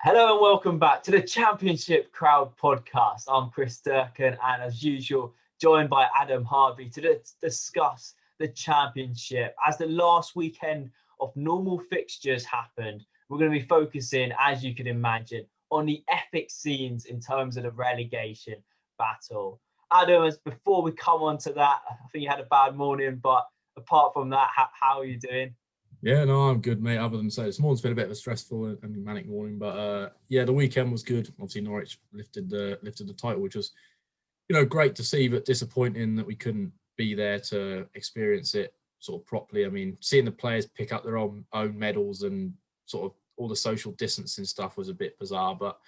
Hello and welcome back to the Championship Crowd podcast. I'm Chris Durkin and as usual, joined by Adam Harvey to discuss the Championship. As the last weekend of normal fixtures happened, we're going to be focusing, as you can imagine, on the epic scenes in terms of the relegation battle. Adam, before we come on to that, I think you had a bad morning, but apart from that, how are you doing? Yeah, no, I'm good, mate. Other than say, this morning's been a bit of a stressful and manic morning, but yeah, the weekend was good. Obviously, Norwich lifted the title, which was, great to see, but disappointing that we couldn't be there to experience it sort of properly. I mean, seeing the players pick up their own medals and sort of all the social distancing stuff was a bit bizarre, but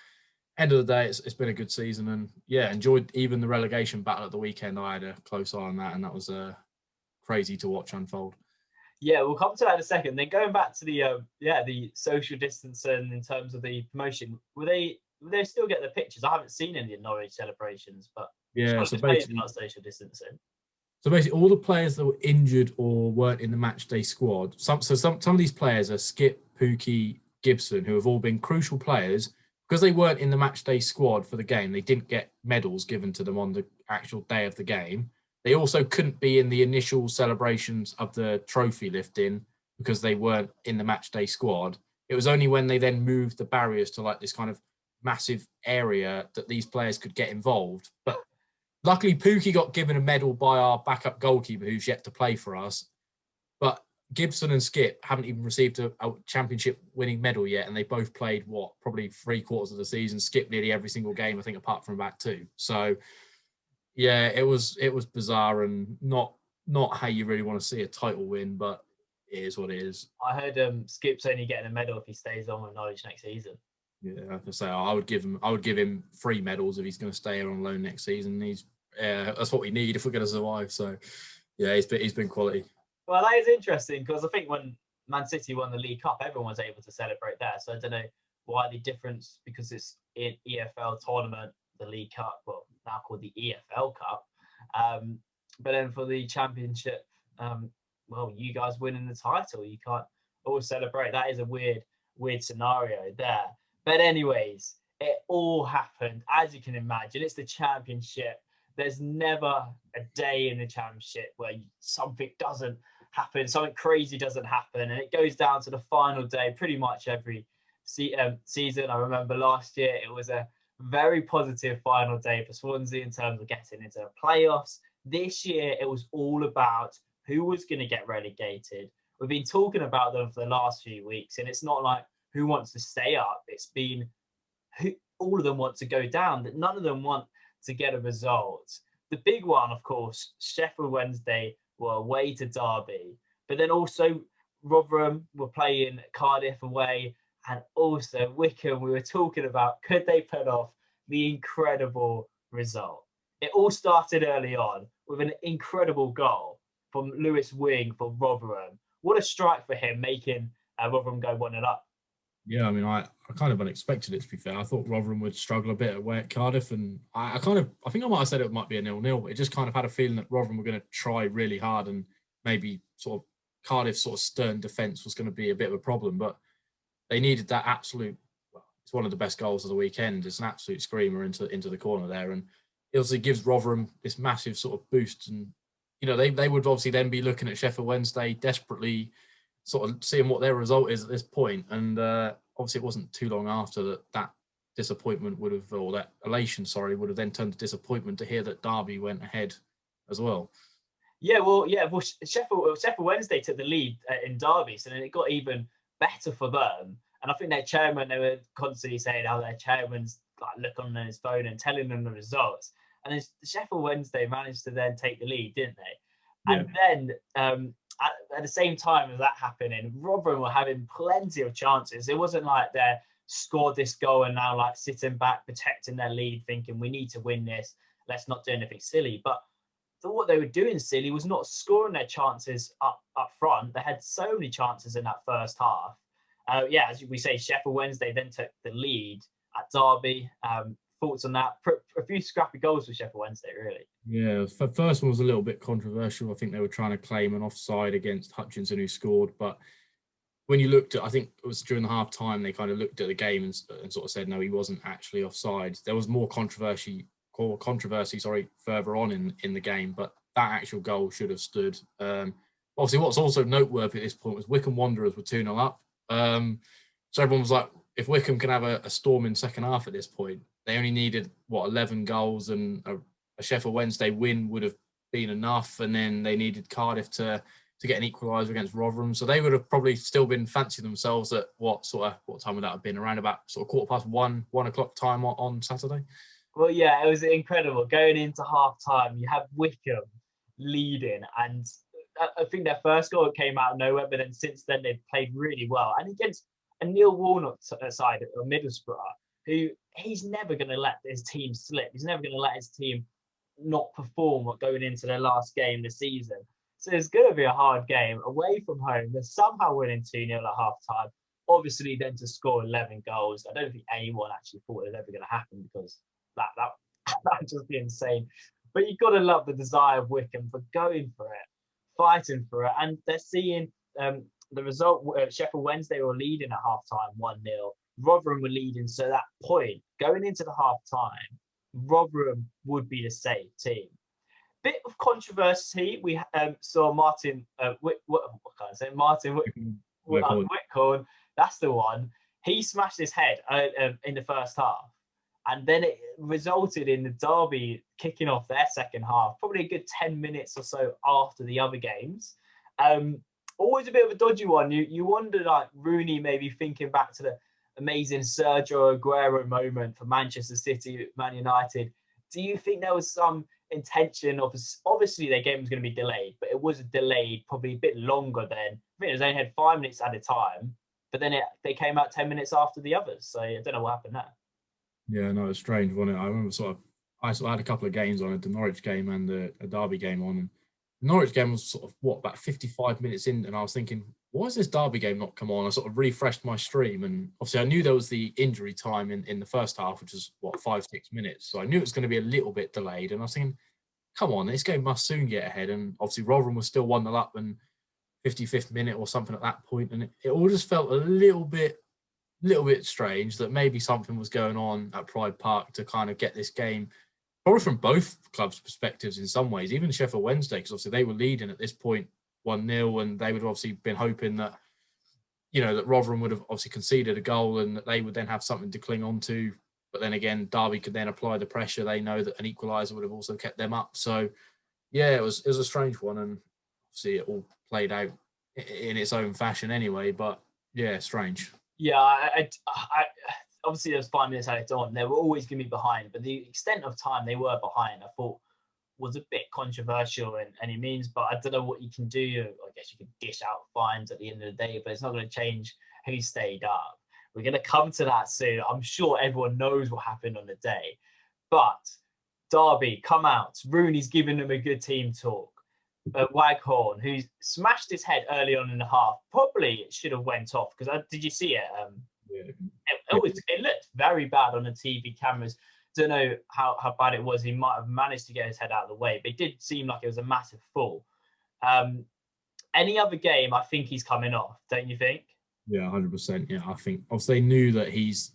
end of the day, it's been a good season, and yeah, enjoyed even the relegation battle at the weekend. I had a close eye on that, and that was crazy to watch unfold. Yeah, we'll come to that in a second. Then going back to the social distancing in terms of the promotion, will they still get the pictures? I haven't seen any of Norwich celebrations, but Yeah, so basically, not social distancing. So basically, all the players that were injured or weren't in the match day squad. Some of these players are Skip, Pookie, Gibson, who have all been crucial players because they weren't in the match day squad for the game. They didn't get medals given to them on the actual day of the game. They also couldn't be in the initial celebrations of the trophy lifting because they weren't in the match day squad. It was only when they then moved the barriers to like this kind of massive area that these players could get involved. But luckily, Pookie got given a medal by our backup goalkeeper, who's yet to play for us. But Gibson and Skip haven't even received a championship winning medal yet, and they both played probably 3/4 of the season. Skip nearly every single game, I think, apart from about two. So yeah, it was bizarre and not how you really want to see a title win, but it is what it is. I heard Skip's only getting a medal if he stays on with Norwich next season. Yeah, I have to say I would give him 3 medals if he's going to stay here on loan next season. That's what we need if we're going to survive. So yeah, he's been quality. Well, that is interesting because I think when Man City won the League Cup, everyone was able to celebrate there. So I don't know why the difference, because it's in EFL tournament, the League Cup, well, now called the EFL Cup. But then for the Championship, well, you guys winning the title, you can't all celebrate. That is a weird scenario there. But anyways, it all happened. As you can imagine, it's the Championship. There's never a day in the Championship where something doesn't happen, something crazy doesn't happen. And it goes down to the final day pretty much every season. I remember last year, it was a very positive final day for Swansea in terms of getting into the playoffs. This year, it was all about who was going to get relegated. We've been talking about them for the last few weeks, and it's not like who wants to stay up. It's been who all of them want to go down, that none of them want to get a result. The big one, of course, Sheffield Wednesday were away to Derby, but then also Rotherham were playing Cardiff away, and also Wycombe, we were talking about, could they put off the incredible result? It all started early on with an incredible goal from Lewis Wing for Rotherham. What a strike for him, making Rotherham go 1-0 up. Yeah, I mean, I kind of unexpected it, to be fair. I thought Rotherham would struggle a bit away at Cardiff, and I think I might have said it might be a 0-0. It just kind of had a feeling that Rotherham were going to try really hard, and maybe sort of Cardiff's sort of stern defence was going to be a bit of a problem, but they needed that absolute. Well, it's one of the best goals of the weekend. It's an absolute screamer into the corner there, and it also gives Rotherham this massive sort of boost. And they would obviously then be looking at Sheffield Wednesday desperately, sort of seeing what their result is at this point. And obviously, it wasn't too long after that disappointment would have, or that elation, would have then turned to disappointment to hear that Derby went ahead as well. Well, Sheffield Wednesday took the lead in Derby, so then it got even better for them. And I think their chairman, they were constantly saying how their chairman's like looking on his phone and telling them the results. And then Sheffield Wednesday managed to then take the lead, didn't they? Yeah. And then at the same time as that happening, Rotherham were having plenty of chances. It wasn't like they scored this goal and now like sitting back, protecting their lead, thinking we need to win this. Let's not do anything silly. But what they were doing silly was not scoring their chances up front. They had so many chances in that first half. As we say, Sheffield Wednesday then took the lead at Derby. Thoughts on that? A few scrappy goals for Sheffield Wednesday, really. Yeah, the first one was a little bit controversial. I think they were trying to claim an offside against Hutchinson, who scored, but when you looked at, I think it was during the half time, they kind of looked at the game and sort of said, no, he wasn't actually offside. There was more controversy, further on in the game, but that actual goal should have stood. Obviously, what's also noteworthy at this point was Wycombe Wanderers were 2-0 up. So everyone was like, if Wycombe can have a storming second half at this point, they only needed, 11 goals, and a Sheffield Wednesday win would have been enough. And then they needed Cardiff to get an equaliser against Rotherham. So they would have probably still been fancying themselves at what time would that have been? Around about sort of 1:15 time on Saturday. Well, yeah, it was incredible. Going into half time, you have Wycombe leading, and I think their first goal came out of nowhere, but then since then they've played really well. And against a Neil Warnock side of Middlesbrough, who he's never going to let his team slip. He's never going to let his team not perform going into their last game of the season. So it's going to be a hard game away from home. They're somehow winning 2-0 at half time. Obviously, then to score 11 goals, I don't think anyone actually thought it was ever going to happen, because that'd just be insane. But you've got to love the desire of Wycombe for going for it, fighting for it. And they're seeing the result. Sheffield Wednesday were leading at half time 1-0. Rotherham were leading. So that point, going into the half time, Rotherham would be the safe team. Bit of controversy. We saw Martin Whitcorn. That's the one. He smashed his head in the first half, and then it resulted in the Derby kicking off their second half, probably a good 10 minutes or so after the other games. Always a bit of a dodgy one. You wonder, like, Rooney maybe thinking back to the amazing Sergio Aguero moment for Manchester City, Man United. Do you think there was some intention of, obviously their game was going to be delayed, but it was delayed probably a bit longer than, I think it was only had 5 minutes at a time, but then they came out 10 minutes after the others. So I don't know what happened there. Yeah, no, it's strange, wasn't it? I remember I had a couple of games on it, the Norwich game and a Derby game on. And the Norwich game was about 55 minutes in, and I was thinking, why has this Derby game not come on? I sort of refreshed my stream, and obviously I knew there was the injury time in the first half, which was 5-6 minutes. So I knew it was going to be a little bit delayed, and I was thinking, come on, this game must soon get ahead. And obviously Rotherham was still 1-0 up and 55th minute or something at that point, and it all just felt a little bit strange that maybe something was going on at Pride Park to kind of get this game, probably from both clubs' perspectives in some ways, even Sheffield Wednesday, because obviously they were leading at this point 1-0, and they would have obviously been hoping that, that Rotherham would have obviously conceded a goal and that they would then have something to cling on to. But then again, Derby could then apply the pressure. They know that an equaliser would have also kept them up. So, yeah, it was a strange one, and obviously it all played out in its own fashion anyway. But yeah, strange. Yeah, I obviously there's 5 minutes added on. They were always going to be behind, but the extent of time they were behind, I thought, was a bit controversial in any means. But I don't know what you can do. I guess you can dish out fines at the end of the day, but it's not going to change who stayed up. We're going to come to that soon. I'm sure everyone knows what happened on the day. But Derby, come out. Rooney's giving them a good team talk. Waghorn, who smashed his head early on in the half, probably should have went off, because did you see it? Yeah. It looked very bad on the TV cameras. Don't know how bad it was. He might have managed to get his head out of the way, but it did seem like it was a massive fall. Any other game, I think he's coming off, don't you think? Yeah, 100%. Yeah, I think obviously they knew that he's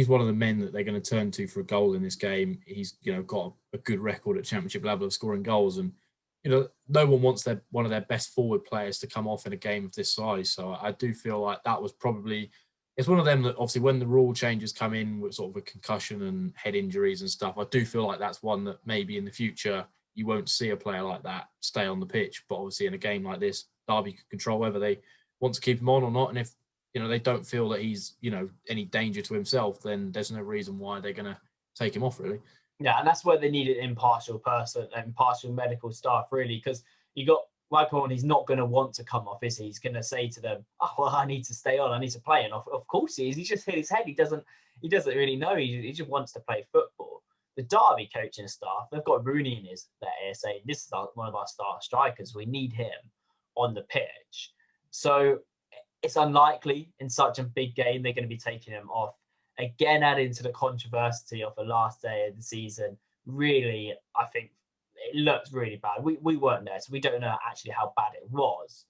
one of the men that they're going to turn to for a goal in this game. He's got a good record at championship level of scoring goals, and no one wants one of their best forward players to come off in a game of this size. So I do feel like that was probably, it's one of them that obviously when the rule changes come in with sort of a concussion and head injuries and stuff, I do feel like that's one that maybe in the future you won't see a player like that stay on the pitch. But obviously in a game like this, Derby can control whether they want to keep him on or not. And if they don't feel that he's any danger to himself, then there's no reason why they're going to take him off, really. Yeah, and that's where they need an impartial medical staff, really, because you got Wycombe, he's not going to want to come off, is he? He's going to say to them, "Oh, well, I need to stay on. I need to play." And of course he is. He's just hit his head. He doesn't really know. He just wants to play football. The Derby coaching staff, they've got Rooney in there saying, "This is one of our star strikers. We need him on the pitch." So it's unlikely in such a big game they're going to be taking him off. Again, adding to the controversy of the last day of the season, really, I think it looks really bad. We weren't there, so we don't know actually how bad it was.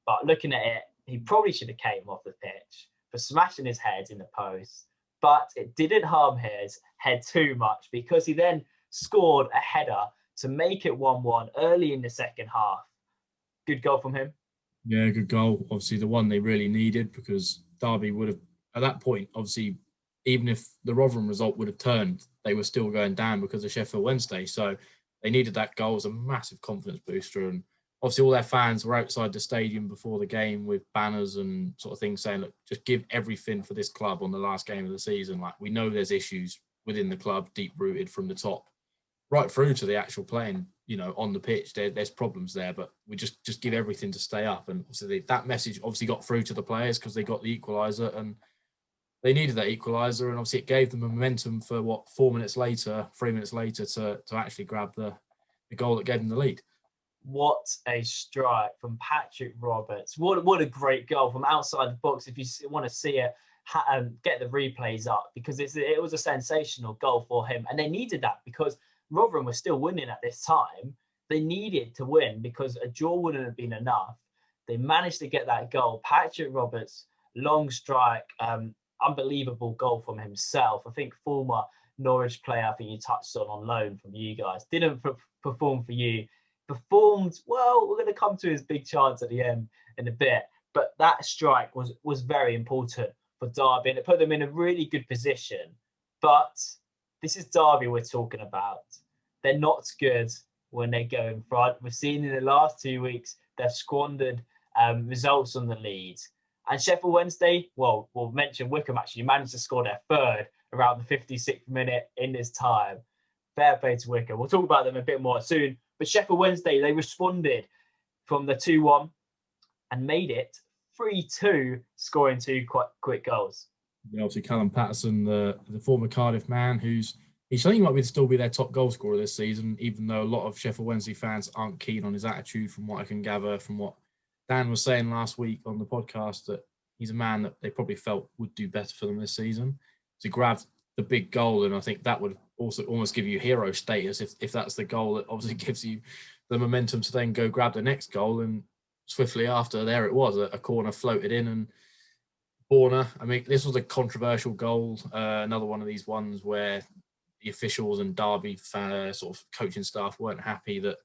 But looking at it, he probably should have came off the pitch for smashing his head in the post, but it didn't harm his head too much because he then scored a header to make it 1-1 early in the second half. Good goal from him. Yeah, good goal. Obviously, the one they really needed because Derby would have, at that point, obviously, even if the Rotherham result would have turned, they were still going down because of Sheffield Wednesday. So they needed that goal as a massive confidence booster. And obviously, all their fans were outside the stadium before the game with banners and sort of things saying, look, just give everything for this club on the last game of the season. Like, we know there's issues within the club, deep rooted from the top right through to the actual playing, on the pitch. There's problems there, but we just give everything to stay up. And obviously that message obviously got through to the players because they got the equaliser and they needed that equaliser. And obviously it gave them momentum for 3 minutes later to actually grab the goal that gave them the lead. What a strike from Patrick Roberts. What a great goal from outside the box. If you want to see it, get the replays up because it was a sensational goal for him. And they needed that because Rotherham was still winning at this time. They needed to win because a draw wouldn't have been enough. They managed to get that goal. Patrick Roberts, long strike, unbelievable goal from himself. I think former Norwich player, I think you touched on loan from you guys, didn't perform for you. Performed well. We're going to come to his big chance at the end in a bit. But that strike was very important for Derby and it put them in a really good position. But this is Derby we're talking about. They're not good when they go in front. We've seen in the last 2 weeks, they've squandered results on the lead. And Sheffield Wednesday, well, we'll mention Wycombe actually managed to score their third around the 56th minute in this time. Fair play to Wycombe. We'll talk about them a bit more soon. But Sheffield Wednesday, they responded from the 2-1 and made it 3-2, scoring 2 quite quick goals. Yeah, obviously Callum Patterson, the former Cardiff man, he's saying he might still be their top goal scorer this season, even though a lot of Sheffield Wednesday fans aren't keen on his attitude from what I can gather from what Dan was saying last week on the podcast, that he's a man that they probably felt would do better for them this season. To grab the big goal, and I think that would also almost give you hero status if that's the goal that obviously gives you the momentum to then go grab the next goal. And swiftly after, there it was, a corner floated in and Borna. I mean, this was a controversial goal, another one of these ones where the officials and Derby sort of coaching staff weren't happy that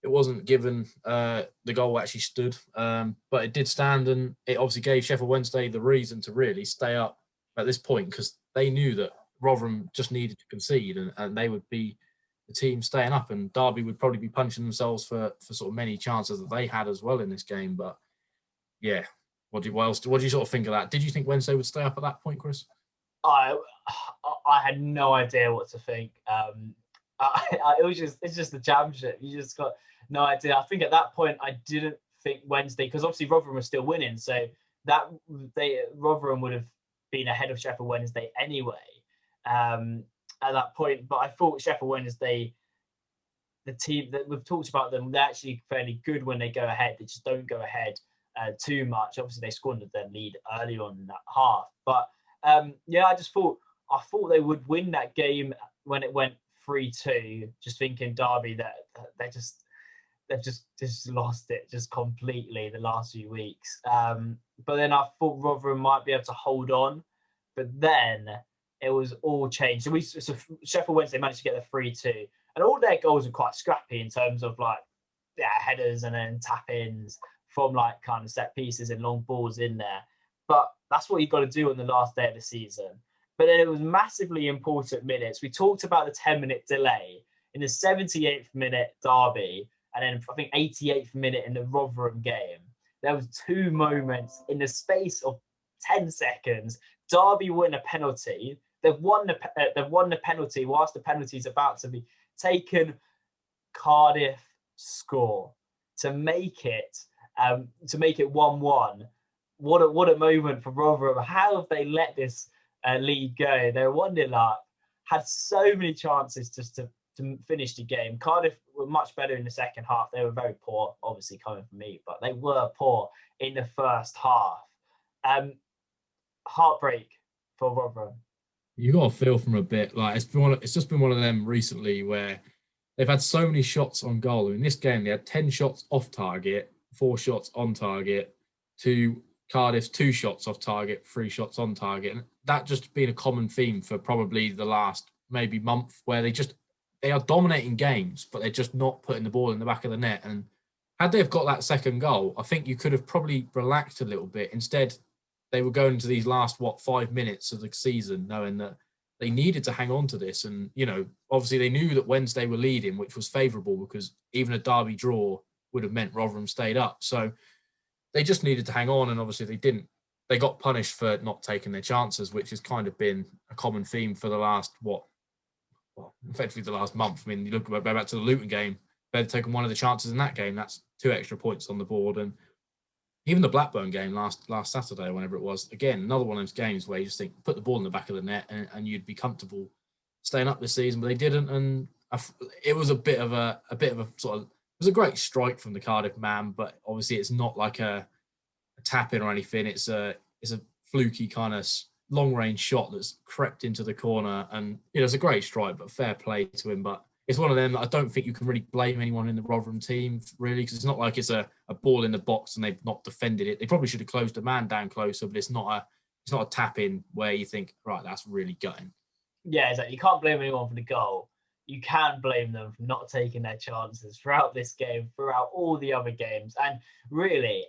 it wasn't given. The goal actually stood, but it did stand, and it obviously gave Sheffield Wednesday the reason to really stay up at this point because they knew that Rotherham just needed to concede and they would be the team staying up, and Derby would probably be punching themselves for sort of many chances that they had as well in this game. But yeah, what do you sort of think of that? Did you think Wednesday would stay up at that point, Chris? I had no idea what to think. It's just the championship. You just got no idea. I think at that point I didn't think Wednesday because obviously Rotherham was still winning, so that Rotherham would have been ahead of Sheffield Wednesday anyway at that point. But I thought Sheffield Wednesday, the team that we've talked about them, they're actually fairly good when they go ahead. They just don't go ahead too much. Obviously, they squandered their lead early on in that half. But I thought they would win that game when it went 3-2. Just thinking Derby that they've just lost it just completely the last few weeks. But then I thought Rotherham might be able to hold on, but then it was all changed. So Sheffield Wednesday managed to get the 3-2, and all their goals were quite scrappy in terms of headers and then tap-ins from kind of set pieces and long balls in there. But that's what you've got to do on the last day of the season. But then it was massively important minutes. We talked about the 10-minute delay in the 78th minute Derby, and then I think 88th minute in the Rotherham game. There was 2 moments in the space of 10 seconds. Derby win a penalty. They've won the penalty whilst the penalty is about to be taken. Cardiff score to make it 1-1. What a moment for Rotherham. How have they let this lead go? They're 1-0 up, had so many chances just to finish the game. Cardiff were much better in the second half. They were very poor, obviously coming from me, but they were poor in the first half. Heartbreak for Rotherham. You got to feel from a bit it's just been one of them recently where they've had so many shots on goal. In this game, they had 10 shots off target, 4 shots on target, 2 Cardiff's 2 shots off target, 3 shots on target. And that just been a common theme for probably the last maybe month, where they are dominating games, but they're just not putting the ball in the back of the net. And had they have got that second goal, I think you could have probably relaxed a little bit. Instead, they were going to these last, 5 minutes of the season, knowing that they needed to hang on to this. And, obviously they knew that Wednesday were leading, which was favourable because even a derby draw would have meant Rotherham stayed up. So they just needed to hang on, and obviously they didn't. They got punished for not taking their chances, which has kind of been a common theme for the last, effectively the last month. I mean, you look back to the Luton game, they'd taken one of the chances in that game. That's 2 extra points on the board. And even the Blackburn game last Saturday, whenever it was, again, another one of those games where you just think, put the ball in the back of the net and you'd be comfortable staying up this season, but they didn't. And it was a bit of a sort of, it was a great strike from the Cardiff man, but obviously it's not like a tap in or anything. It's a fluky kind of long range shot that's crept into the corner, and it's a great strike, but fair play to him. But it's one of them that I don't think you can really blame anyone in the Rotherham team, really, because it's not like it's a ball in the box and they've not defended it. They probably should have closed the man down closer, but it's not a tap in where you think, right, that's really gutting. Yeah, exactly. You can't blame anyone for the goal. You can blame them for not taking their chances throughout this game, throughout all the other games, and really,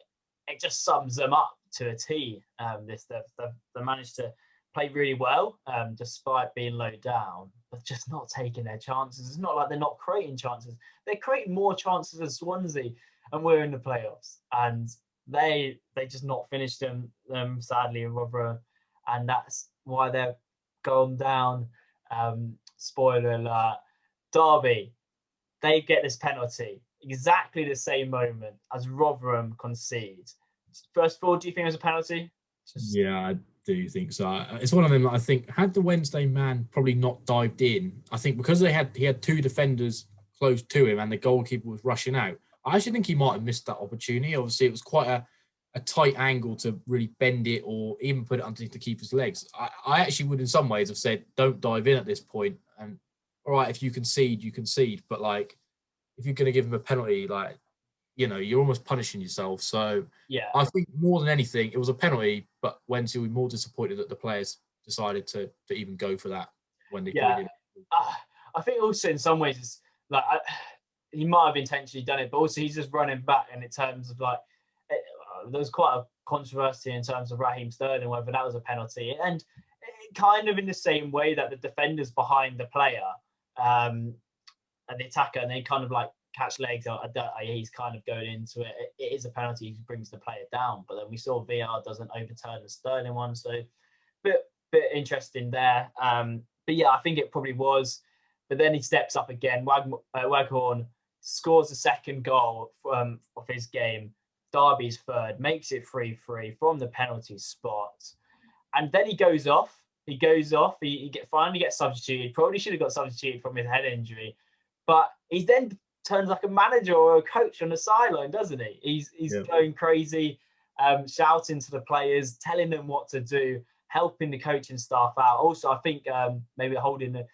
it just sums them up to a T. They managed to play really well, despite being low down, but just not taking their chances. It's not like they're not creating chances. They're creating more chances than Swansea, and we're in the playoffs. And they just not finished them sadly, in Rotherham. And that's why they're gone down. Spoiler alert. Derby, they get this penalty exactly the same moment as Rotherham concede. First of all, do you think it was a penalty? Yeah, I do think so. It's one of them that I think, had the Wednesday man probably not dived in, I think because he had 2 defenders close to him and the goalkeeper was rushing out, I actually think he might have missed that opportunity. Obviously, it was quite a tight angle to really bend it or even put it underneath the keeper's legs. I actually would in some ways have said, don't dive in at this point. And all right, if you concede, you concede. But like, if you're going to give him a penalty, like, you're almost punishing yourself. So yeah, I think more than anything, it was a penalty, but Wednesday were more disappointed that the players decided to even go for that when they did. I think also in some ways it's like he might have intentionally done it, but also he's just running back. And in terms of like, there was quite a controversy in terms of Raheem Sterling, whether that was a penalty. And kind of in the same way that the defender's behind the player and the attacker, and they kind of like catch legs, he's kind of going into it. It is a penalty. He brings the player down. But then we saw VR doesn't overturn the Sterling one. So bit interesting there. But yeah, I think it probably was. But then he steps up again. Waghorn scores the second goal of his game. Derby's third, makes it 3-3 from the penalty spot. And then he goes off. He finally gets substituted. Probably should have got substituted from his head injury. But he then turns like a manager or a coach on the sideline, doesn't he? He's going crazy, shouting to the players, telling them what to do, helping the coaching staff out. Also, I think maybe holding the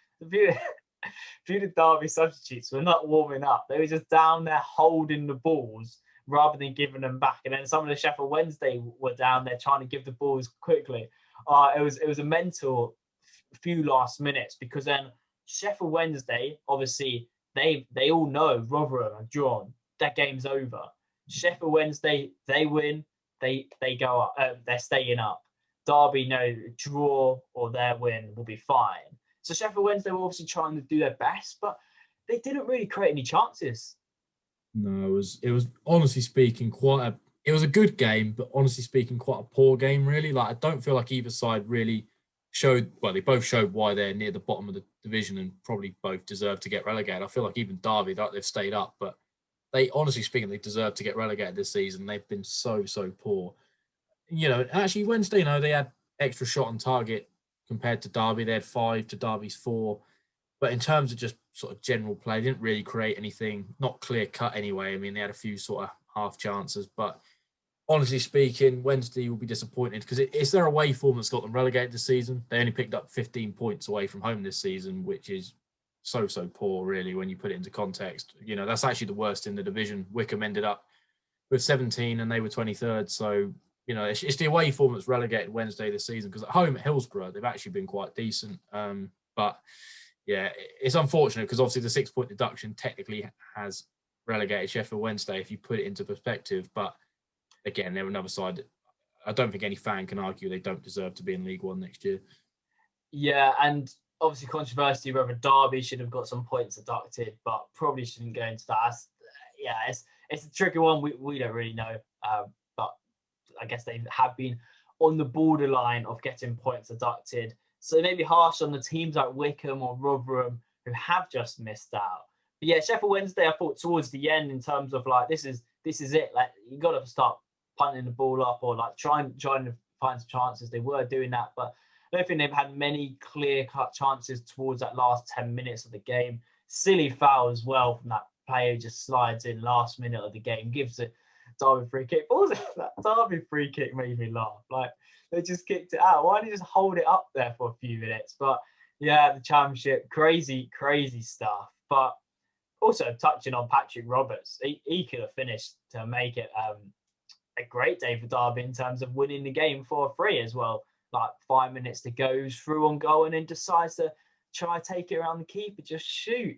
few of the Derby substitutes were not warming up. They were just down there holding the balls rather than giving them back. And then some of the Sheffield Wednesday were down there trying to give the balls quickly. It was a mental few last minutes, because then Sheffield Wednesday, obviously, they all know Rotherham are drawn. That game's over. Sheffield Wednesday, they win, they go up. They're staying up. Derby, no, draw or their win will be fine. So Sheffield Wednesday were obviously trying to do their best, but they didn't really create any chances. No, it was honestly speaking it was a good game, but honestly speaking, quite a poor game, really. Like, I don't feel like either side really they both showed why they're near the bottom of the division and probably both deserve to get relegated. I feel like even Derby, they've stayed up, but they, honestly speaking, they deserve to get relegated this season. They've been so poor. Actually Wednesday, they had extra shot on target compared to Derby. They had 5 to Derby's 4. But in terms of just sort of general play, they didn't really create anything, not clear cut anyway. I mean, they had a few sort of half chances, but honestly speaking, Wednesday will be disappointed because it's their away form that's got them relegated this season. They only picked up 15 points away from home this season, which is so poor, really, when you put it into context. That's actually the worst in the division. Wycombe ended up with 17 and they were 23rd. So you know, it's the away form that's relegated Wednesday this season, because at home at Hillsborough, they've actually been quite decent. But yeah, it's unfortunate because obviously the 6-point deduction technically has relegated Sheffield Wednesday if you put it into perspective. But again, they're another side. I don't think any fan can argue they don't deserve to be in League One next year. Yeah, and obviously controversy whether Derby should have got some points deducted, but probably shouldn't go into that. Yeah, it's a tricky one. We don't really know, but I guess they have been on the borderline of getting points deducted. So maybe harsh on the teams like Wycombe or Rotherham who have just missed out. But yeah, Sheffield Wednesday, I thought towards the end in terms of like this is it. Like you got to start punting the ball up or like trying to find some chances. They were doing that, but I don't think they've had many clear-cut chances towards that last 10 minutes of the game. Silly foul as well from that player who just slides in last minute of the game, gives it Derby free kick. What was it? That Derby free kick made me laugh. Like, they just kicked it out. Why didn't you just hold it up there for a few minutes? But yeah, the championship, crazy, crazy stuff. But also touching on Patrick Roberts, he could have finished to make it a great day for Derby in terms of winning the game 4-3 as well. Like 5 minutes to go, through on goal and then decides to try to take it around the keeper, just shoot.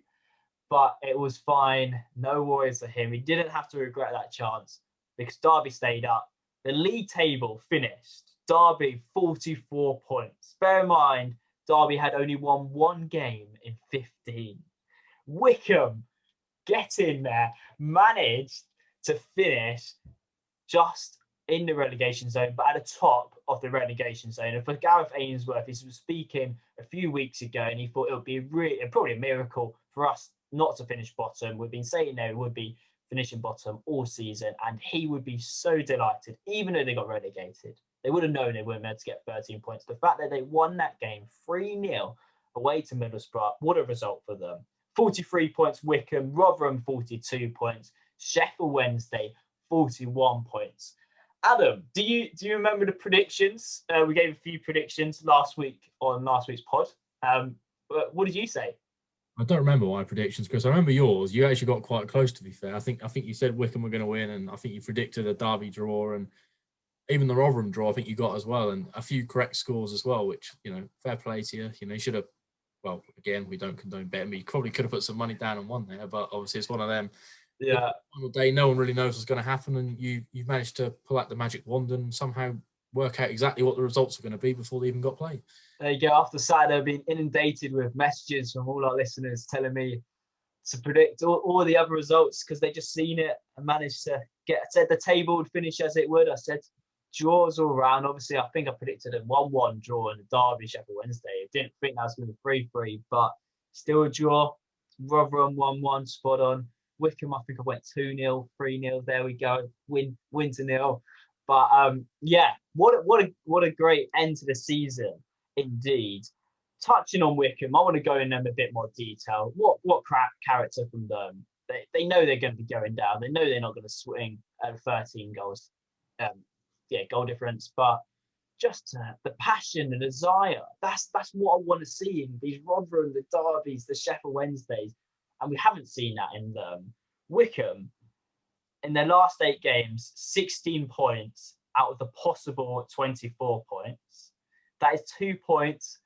But it was fine. No worries for him. He didn't have to regret that chance because Derby stayed up. The league table finished. Derby 44 points. Bear in mind, Derby had only won one game in 15. Wycombe, get in there, managed to finish just in the relegation zone, but at the top of the relegation zone. And for Gareth Ainsworth, he was speaking a few weeks ago, and he thought it would be probably a miracle for us not to finish bottom. We've been saying they would be finishing bottom all season, and he would be so delighted, even though they got relegated. They would have known they weren't meant to get 13 points. The fact that they won that game 3-0 away to Middlesbrough, what a result for them. 43 points Wycombe, Rotherham 42 points, Sheffield Wednesday 41 points. Adam, do you remember the predictions? We gave a few predictions last week on last week's pod. What did you say? I don't remember my predictions, Chris. I remember yours. You actually got quite close, to be fair. I think you said Wycombe were going to win, and I think you predicted a Derby draw, and even the Rotherham draw, I think you got as well, and a few correct scores as well, which, you know, fair play to you. You know, you should have, well, again, we don't condone betting, but you probably could have put some money down on one there, but obviously it's one of them. Yeah. On the day, no one really knows what's going to happen, and you've managed to pull out the magic wand and somehow work out exactly what the results are going to be before they even got played. There you go. After Saturday, I've been inundated with messages from all our listeners telling me to predict all the other results because they just seen it and managed to said the table would finish as it would. I said draws all round. Obviously, I think I predicted a 1-1 draw in the Derby Sheffield Wednesday. I didn't think that was going to be 3-3, but still a draw. Rotherham 1-1, spot on. Wycombe, I think I went 2-0, 3-0. There we go. Win to nil. But yeah, what a great end to the season indeed. Touching on Wycombe, I want to go in them a bit more detail. What crap character from them? They know they're going to be going down. They know they're not going to swing at 13 goals. Goal difference, but just the passion, the desire. That's what I want to see in these Rotherham, the Derbys, the Sheffield Wednesdays, and we haven't seen that in them. Wycombe, in their last 8 games, 16 points out of the possible 24 points. That is 2 points.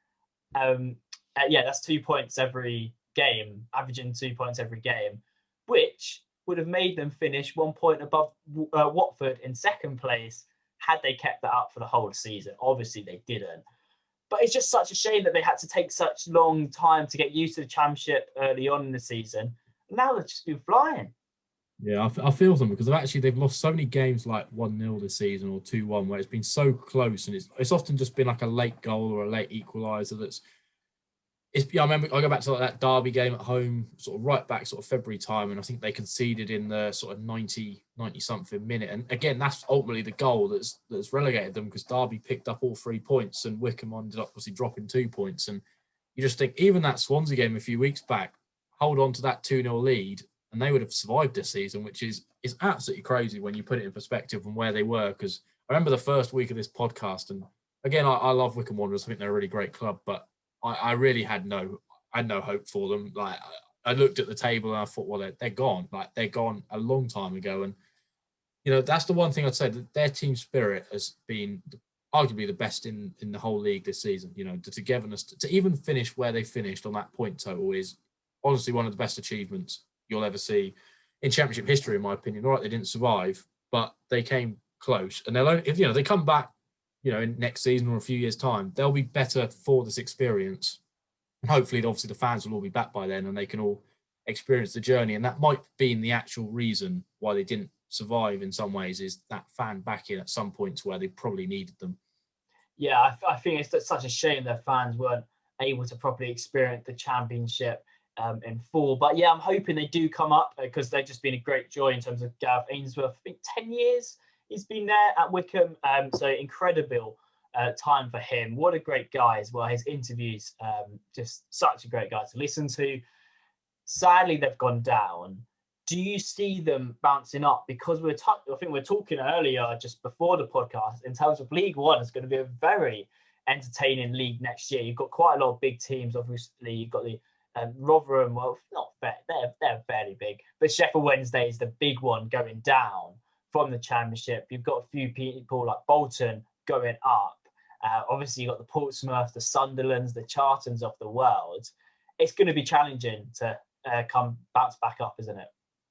That's 2 points every game, averaging 2 points every game, which would have made them finish 1 point above Watford in second place had they kept that up for the whole season. Obviously, they didn't. But it's just such a shame that they had to take such long time to get used to the championship early on in the season. Now they've just been flying. Yeah, I feel them because they've lost so many games like 1-0 this season or 2-1 where it's been so close, and it's often just been like a late goal or a late equaliser I remember I go back to like that Derby game at home, sort of right back sort of February time, and I think they conceded in the sort of 90 something minute. And again, that's ultimately the goal that's relegated them because Derby picked up all 3 points and Wycombe ended up obviously dropping 2 points. And you just think even that Swansea game a few weeks back, hold on to that 2-0 lead and they would have survived this season, which is absolutely crazy when you put it in perspective from where they were. Because I remember the first week of this podcast, and again, I love Wycombe Wanderers. I think they're a really great club, but I really had no hope for them. Like I looked at the table and I thought, well, they're gone. Like they're gone a long time ago. And that's the one thing I'd say, that their team spirit has been arguably the best in the whole league this season. The togetherness to even finish where they finished on that point total is honestly one of the best achievements you'll ever see in Championship history, in my opinion. All right, they didn't survive, but they came close, and they'll only, if they come back, in next season or a few years' time, they'll be better for this experience. And hopefully, obviously, the fans will all be back by then, and they can all experience the journey. And that might be the actual reason why they didn't survive in some ways, is that fan backing at some points where they probably needed them. Yeah, I think it's such a shame that fans weren't able to properly experience the Championship in full. But yeah, I'm hoping they do come up, because they've just been a great joy in terms of Gareth Ainsworth. I think 10 years he's been there at Wycombe. So incredible time for him. What a great guy as well. His interviews, just such a great guy to listen to. Sadly, they've gone down. Do you see them bouncing up? Because I think we're talking earlier, just before the podcast, in terms of League One, it's going to be a very entertaining league next year. You've got quite a lot of big teams, obviously. You've got the Rotherham, well, not fair, they're fairly big, but Sheffield Wednesday is the big one going down from the Championship. You've got a few people like Bolton going up. Obviously, you've got the Portsmouth, the Sunderlands, the Charltons of the world. It's going to be challenging to bounce back up, isn't it?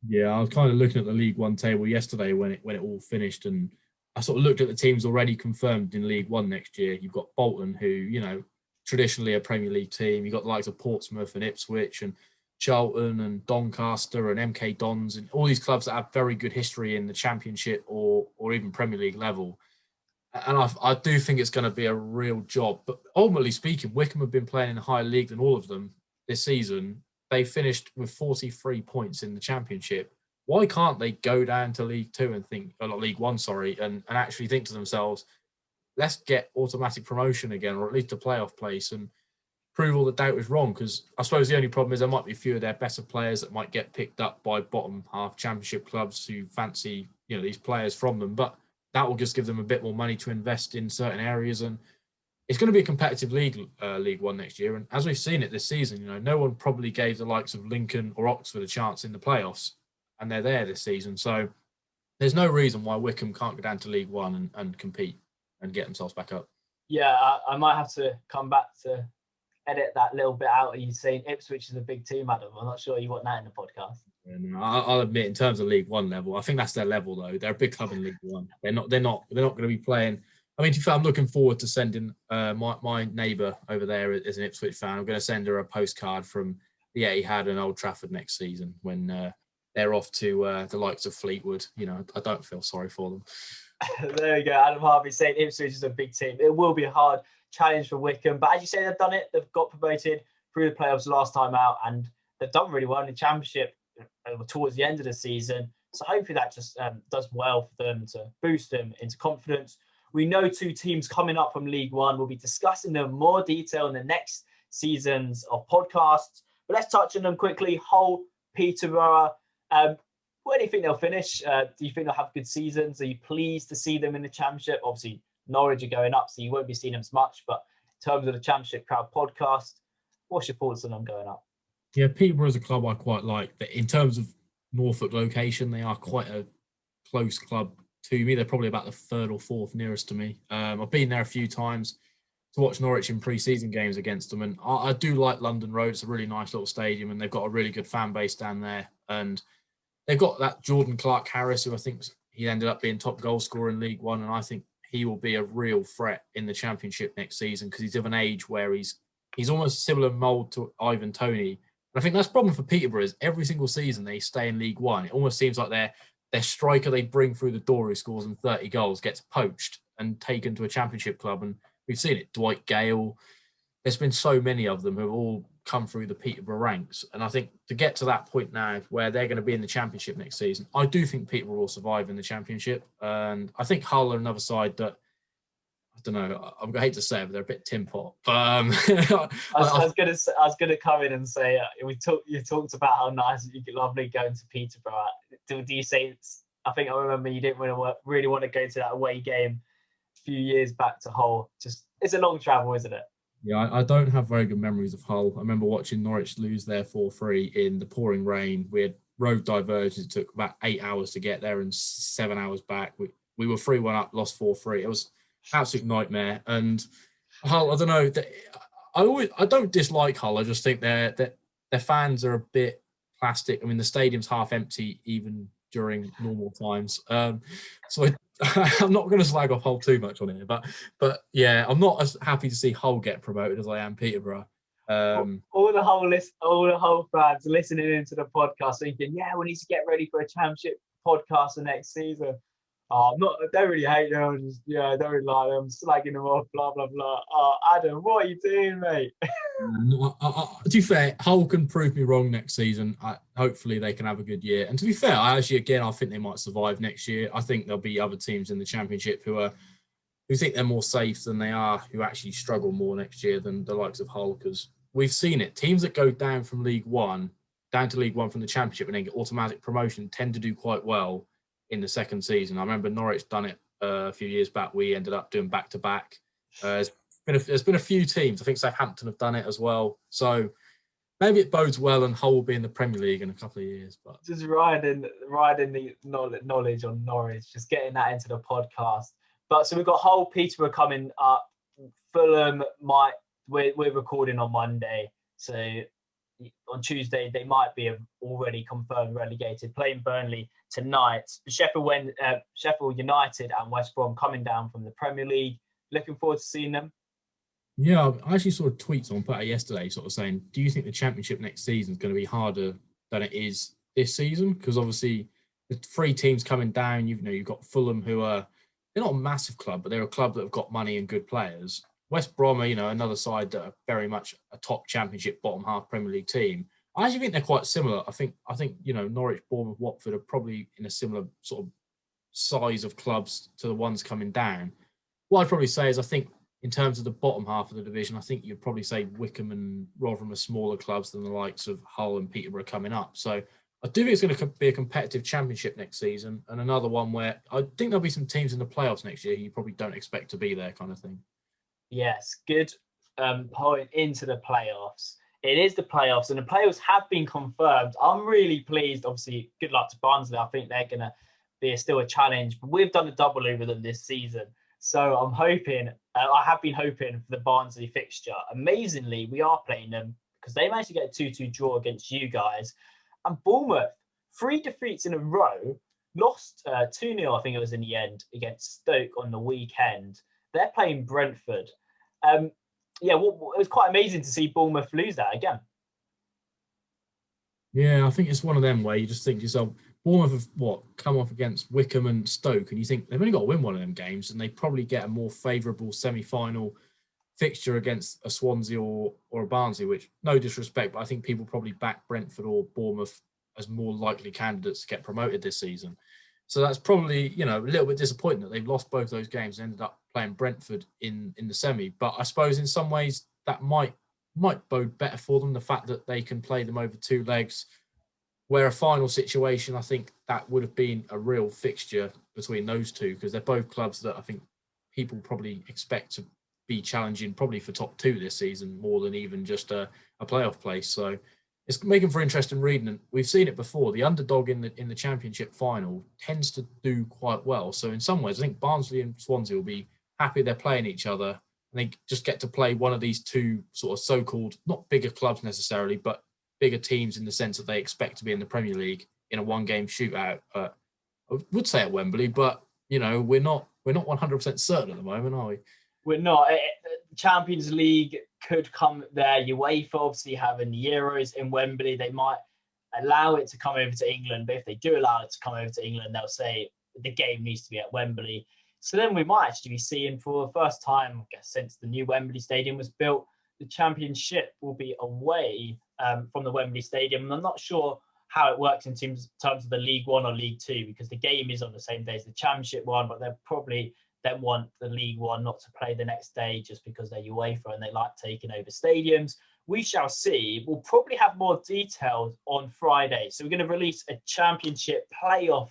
Yeah, I was kind of looking at the League One table yesterday when it all finished, and I sort of looked at the teams already confirmed in League One next year. You've got Bolton, who, traditionally a Premier League team. You've got the likes of Portsmouth and Ipswich and Charlton and Doncaster and MK Dons, and all these clubs that have very good history in the Championship or even Premier League level. And I do think it's going to be a real job. But ultimately speaking, Wycombe have been playing in a higher league than all of them this season. They finished with 43 points in the Championship. Why can't they go down to League Two and think, or not League One, sorry, and actually think to themselves, let's get automatic promotion again, or at least a playoff place, and prove all the doubt was wrong? Because I suppose the only problem is there might be a few of their better players that might get picked up by bottom half Championship clubs who fancy, these players from them. But that will just give them a bit more money to invest in certain areas, and it's going to be a competitive league, League One next year. And as we've seen it this season, no one probably gave the likes of Lincoln or Oxford a chance in the playoffs, and they're there this season. So there's no reason why Wycombe can't go down to League One and compete and get themselves back up. Yeah, I might have to come back to edit that little bit out of you saying Ipswich is a big team, Adam. I'm not sure you want that in the podcast. Yeah, no, I'll admit, in terms of League One level, I think that's their level though. They're a big club in League One. They're not going to be playing. I mean, to be fair, I'm looking forward to sending my neighbour over there is an Ipswich fan. I'm going to send her a postcard from the Etihad and Old Trafford next season when they're off to the likes of Fleetwood. I don't feel sorry for them. There we go. Adam Harvey saying Ipswich is a big team. It will be a hard challenge for Wycombe, but as you say, they've done it. They've got promoted through the playoffs last time out, and they've done really well in the Championship towards the end of the season. So hopefully that just does well for them to boost them into confidence. We know two teams coming up from League One. We'll be discussing them in more detail in the next seasons of podcasts. But let's touch on them quickly. Hull, Peterborough. Where do you think they'll finish? Do you think they'll have good seasons? Are you pleased to see them in the Championship? Obviously, Norwich are going up, so you won't be seeing them as much. But in terms of the Championship Crowd podcast, what's your thoughts on them going up? Yeah, Peterborough is a club I quite like. In terms of Norfolk location, they are quite a close club to me. They're probably about the third or fourth nearest to me. I've been there a few times to watch Norwich in pre-season games against them, and I do like London Road. It's a really nice little stadium, and they've got a really good fan base down there. And they've got that Jordan Clark-Harris, who I think he ended up being top goal scorer in League One, and I think he will be a real threat in the Championship next season because he's of an age where he's almost similar mould to Ivan Toney. And I think that's the problem for Peterborough is every single season they stay in League One. It almost seems like their striker they bring through the door who scores them 30 goals gets poached and taken to a Championship club. And we've seen it. Dwight Gale. There's been so many of them who have all come through the Peterborough ranks. And I think to get to that point now where they're going to be in the Championship next season, I do think Peterborough will survive in the Championship. And I think Hull are another side that, I don't know, I hate to say it, but they're a bit tin pot. I was going to come in and say, you talked about how nice, lovely going to Peterborough. Do you say, I think I remember you didn't really want to go to that away game a few years back to Hull. It's a long travel, isn't it? Yeah, I don't have very good memories of Hull. I remember watching Norwich lose their 4-3 in the pouring rain. We had road diversions. It took about 8 hours to get there and 7 hours back. We were 3-1 up, lost 4-3. It was absolute nightmare. And Hull, I don't know. I don't dislike Hull. I just think their fans are a bit plastic. I mean, the stadium's half empty even during normal times. So I'm not going to slag off Hull too much on here, but yeah, I'm not as happy to see Hull get promoted as I am Peterborough. All the whole fans listening into the podcast thinking, yeah, we need to get ready for a championship podcast the next season. I don't really hate them. I don't really like them. Slagging them off, blah blah blah. Adam, what are you doing, mate? To be fair, Hull can prove me wrong next season. Hopefully, they can have a good year. And to be fair, I think they might survive next year. I think there'll be other teams in the Championship who think they're more safe than they are, who actually struggle more next year than the likes of Hull, because we've seen it. Teams that go down from League One from the Championship and then get automatic promotion tend to do quite well in the second season. I remember Norwich done it a few years back. We ended up doing back-to-back. There's been a few teams. I think Southampton have done it as well. So maybe it bodes well and Hull will be in the Premier League in a couple of years. But just riding the knowledge on Norwich, just getting that into the podcast. But so we've got Hull, Peterborough coming up. Fulham we're recording on Monday, so on Tuesday they might be already confirmed relegated, playing Burnley tonight. Sheffield United and West Brom coming down from the Premier League. Looking forward to seeing them. Yeah, I actually saw tweets on Twitter yesterday sort of saying, do you think the Championship next season is going to be harder than it is this season? Because obviously the 3 teams coming down, you've got Fulham, who they're not a massive club, but they're a club that have got money and good players. West Brom are, another side that are very much a top Championship, bottom half Premier League team. I actually think they're quite similar. I think Norwich, Bournemouth, Watford are probably in a similar sort of size of clubs to the ones coming down. What I'd probably say is I think in terms of the bottom half of the division, I think you'd probably say Wycombe and Rotherham are smaller clubs than the likes of Hull and Peterborough coming up. So I do think it's going to be a competitive Championship next season, and another one where I think there'll be some teams in the playoffs next year you probably don't expect to be there, kind of thing. Yes, good point into the playoffs. It is the playoffs, and the playoffs have been confirmed. I'm really pleased. Obviously, good luck to Barnsley. I think they're going to be still a challenge, but we've done a double over them this season. So I'm hoping, I have been hoping for the Barnsley fixture. Amazingly, we are playing them because they managed to get a 2-2 draw against you guys. And Bournemouth, 3 defeats in a row, lost 2-0, I think it was in the end, against Stoke on the weekend. They're playing Brentford. It was quite amazing to see Bournemouth lose that again. Yeah, I think it's one of them where you just think to yourself, Bournemouth have come off against Wycombe and Stoke, and you think they've only got to win one of them games, and they probably get a more favourable semi-final fixture against a Swansea or a Barnsley, which, no disrespect, but I think people probably back Brentford or Bournemouth as more likely candidates to get promoted this season. So that's probably, a little bit disappointing that they've lost both those games and ended up playing Brentford in the semi. But I suppose in some ways that might bode better for them, the fact that they can play them over 2 legs, where a final situation, I think that would have been a real fixture between those two, because they're both clubs that I think people probably expect to be challenging probably for top 2 this season more than even just a playoff place. So it's making for interesting reading, and we've seen it before. The underdog in the Championship final tends to do quite well. So in some ways, I think Barnsley and Swansea will be happy they're playing each other, and they just get to play one of these 2 sort of so-called, not bigger clubs necessarily, but bigger teams in the sense that they expect to be in the Premier League in a 1-game shootout. I would say at Wembley, but we're not 100% certain at the moment, are we? We're not. Champions League could come there. UEFA obviously having the Euros in Wembley. They might allow it to come over to England, but if they do allow it to come over to England, they'll say the game needs to be at Wembley. So then we might actually be seeing, for the first time, I guess, since the new Wembley Stadium was built, the Championship will be away from the Wembley Stadium. And I'm not sure how it works in terms of the League One or League Two, because the game is on the same day as the Championship one, but they'll probably then want the League One not to play the next day just because they're UEFA and they like taking over stadiums. We shall see. We'll probably have more details on Friday. So we're going to release a Championship playoff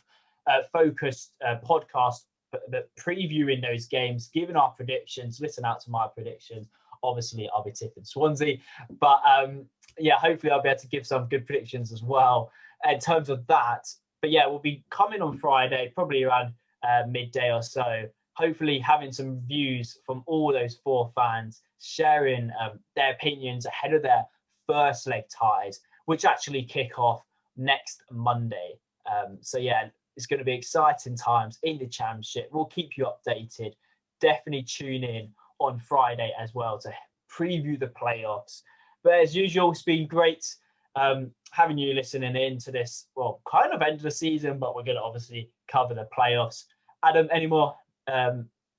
focused podcast, but previewing those games, giving our predictions. Listen out to my predictions obviously I'll be tipping Swansea. But yeah, hopefully I'll be able to give some good predictions as well in terms of that. But yeah, we'll be coming on Friday, probably around midday or so, hopefully having some views from all those 4 fans, sharing their opinions ahead of their first leg ties, which actually kick off next Monday. So yeah, it's going to be exciting times in the Championship. We'll keep you updated. Definitely tune in on Friday as well to preview the playoffs. But as usual, it's been great having you listening in to this, well, kind of end of the season, but we're going to obviously cover the playoffs. Adam, any more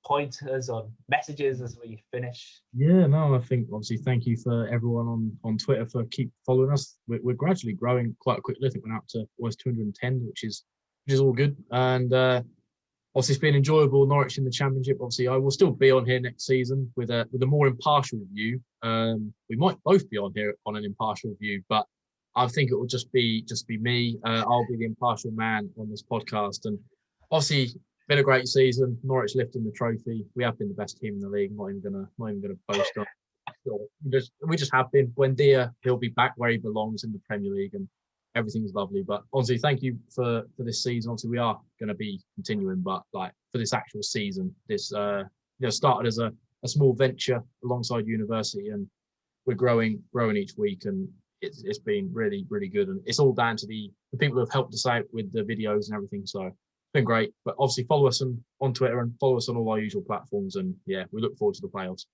pointers or messages as we finish? Yeah, no, I think obviously thank you for everyone on Twitter for keep following us. We're gradually growing quite quickly. I think we're now up to almost 210, which is all good. And obviously it's been enjoyable. Norwich in the Championship. Obviously, I will still be on here next season with a more impartial view. We might both be on here on an impartial view, but I think it will just be me. I'll be the impartial man on this podcast, and obviously been a great season. Norwich lifting the trophy. We have been the best team in the league. Not even gonna boast on. We just have been. Buendia, he'll be back where he belongs in the Premier League, and everything's lovely. But honestly, thank you for this season. Obviously, we are going to be continuing, but like for this actual season, this started as a small venture alongside university, and we're growing each week, and it's been really, really good. And it's all down to the people who have helped us out with the videos and everything. So it's been great. But obviously, follow us on Twitter and follow us on all our usual platforms. And yeah, we look forward to the playoffs.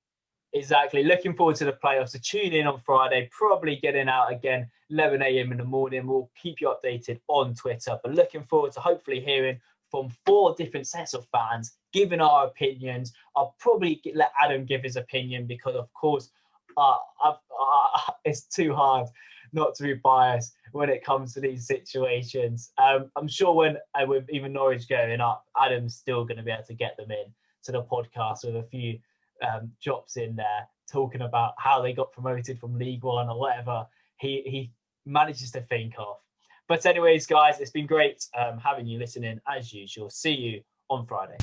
Exactly. Looking forward to the playoffs. So tune in on Friday, probably getting out again 11 a.m. in the morning. We'll keep you updated on Twitter. But looking forward to hopefully hearing from 4 different sets of fans, giving our opinions. I'll probably let Adam give his opinion because, of course, it's too hard not to be biased when it comes to these situations. I'm sure when with even Norwich going up, Adam's still going to be able to get them in to the podcast with a few drops in there talking about how they got promoted from League One or whatever he manages to think of. But anyways, guys, it's been great having you listening as usual. See you on Friday.